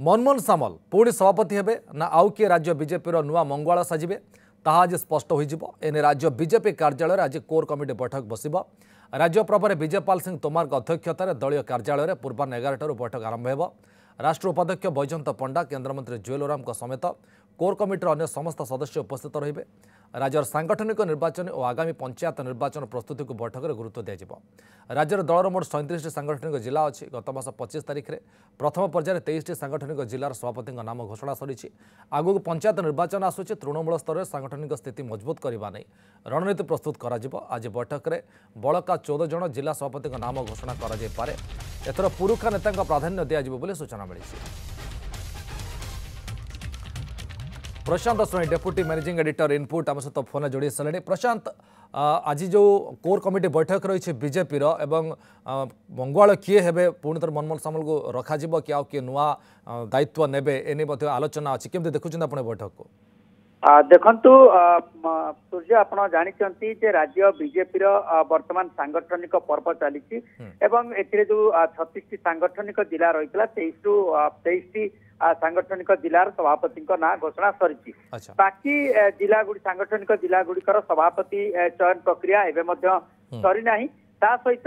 मनमोहन सामल पुणी सभापति हेबे ना आउ किए राज्य बीजेपी नुआ मंगुआल साजिबे ताहा आज स्पष्ट हो एने राज्य बीजेपी कार्यालय आज कोर कमिटी बैठक बसिब। राज्य प्रभारी विजयपाल सिंह तोमार अध्यक्षतार दलीय कार्यालय पूर्वाह्न 11 बैठक आरंभ हो। राष्ट्र उपाध्यक्ष बैजयंत पंडा केन्द्रमंत्री जुएल ओराम समेत कोर कमिटर अन्य समस्त सदस्य उपस्थित रहिबे। राज्यर सांगठनिक निर्वाचन और आगामी पंचायत निर्वाचन प्रस्तुति को बैठक में गुरुत्व दिया। राज्यर दलर मोट 37 सांगठनिक जिला अच्छी। गत मास 25 तारिख में प्रथम पर्यायर 23 सांगठनिक जिलार सभापति नाम घोषणा सरी। आगक पंचायत निर्वाचन आसूची। तृणमूल स्तर में सांगठनिक स्थिति मजबूत करने रणनीति प्रस्तुत कर आज बैठक में बड़का 14 जन जिला सभापति नाम घोषणा करे। एथर पुरुखा नेता प्राधान्य दिज्व सूचना मिली। प्रशांत स्वाई डेप्यूटी मैनेजिंग एडिटर इनपुट आम सहित फोन जोड़ी सारे। प्रशांत, आज जो कोर कमिटी बैठक रही बीजेपी एवं मंगुआल किए हेबे पुणी थर मनमोहन सामल को रखा कि आउ किए नुआ दायित्व नेबे एने आलोचना अच्छी केमती देखुं आप बैठक को? देखंतु सूर्य आप जानते जे राज्य बीजेपी वर्तमान सांगठनिक पर्व चली एवं ए जो 36 सांगठनिक जिला रही 23 सांगठनिक जिलार सभापति ना घोषणा सरी। बाकी जिला सांगठनिक जिला गुड़िकर सभापति चयन प्रक्रिया एवं सरी ना सहित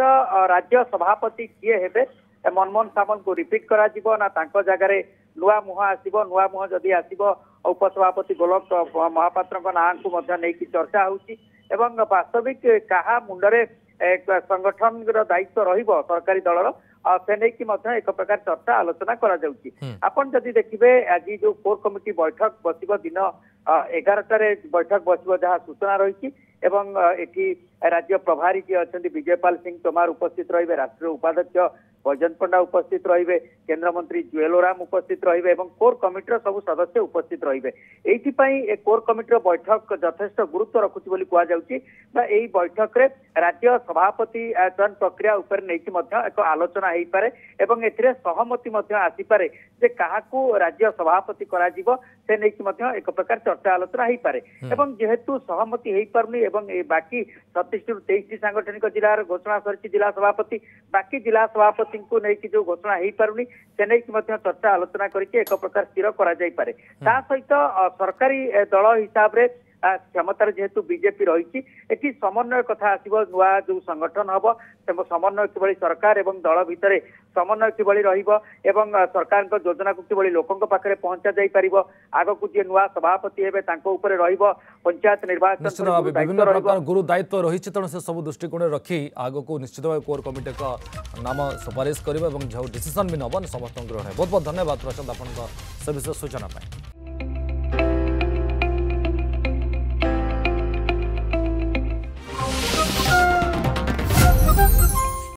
राज्य सभापति किए हेबे मनमोहन सामल को रिपीट करा ना जगह नुआ मुह आसब। नुआ मुह जदि आसब उपसभापति गोलक महापात्र ना को चर्चा होगी। वास्तविक क्या मुंडरे संगठन दायित्व रहिबो सरकारी दलर से नहीं एक प्रकार चर्चा आलोचना करा जाउची। आपण जदि देखिबे आज जो कोर कमिटी बैठक बसिबो दिन 11टारे बैठक बसिबो जहाँ सूचना रही एवं एठी राज्य प्रभारी जी अच्छा विजयपाल सिंह तोमार उपस्थित रहिबे। राष्ट्रीय उपाध्यक्ष बैजयंत पंडा उपस्थित रहिबे। केंद्र मंत्री जुएल ओराम उपस्थित रहिबे एवं कोर कमिटीर सब सदस्य उपस्थित रहिबे। एइथिपई कोर कमिटीर बैठक यथेष्ट गुरुत्व रखुछि बोली कुआ जाउछि। एई बैठक रे राज्य सभापति चयन प्रक्रिया उपर नेकी मध्य एक आलोचना हेई पारे एवं एथिरे सहमति मध्य आसी पारे जे काहाकू राज्य सभापति करा जिवो से नेकी मध्य एक प्रकार चर्चा आलोचना हेई पारे। एवं जेहेतु सहमति हेई पारनी एवं बाकी 36 रु 23 सांगठनिक जिलार घोषणा सरी जिला सभापति बाकी जिला सभापति को लेकिन जो घोषणा हो पारुनी से नहीं चर्चा आलोचना करके एक प्रकार स्थिर करा जाई पारे। ता सहित सरकारी दल हिसाब रे क्षमतार जेहेतु बीजेपी रही समन्वय कथा आसब। नुआ जो संगठन हम समन्वय कि सरकार एवं दल भितर समन्वय कि सरकार योजना को कि लोकों पाखे पहुंचा जाई परिबो। आगकू जे नुआ सभापति हेबे तांको ऊपर रहिबो पंचायत निर्वाचन विभिन्न प्रकार गुरु दायित्व रही तेणु से सब दृष्टिकोण रखी आगकू निश्चित भाव कोर कमिटी का नाम सुपारिश करिबो एवं जो डिसीजन भी नब समस्त ग्रहण। बहुत बहुत धन्यवाद प्रशांत आपन से विशेष सूचना पाए।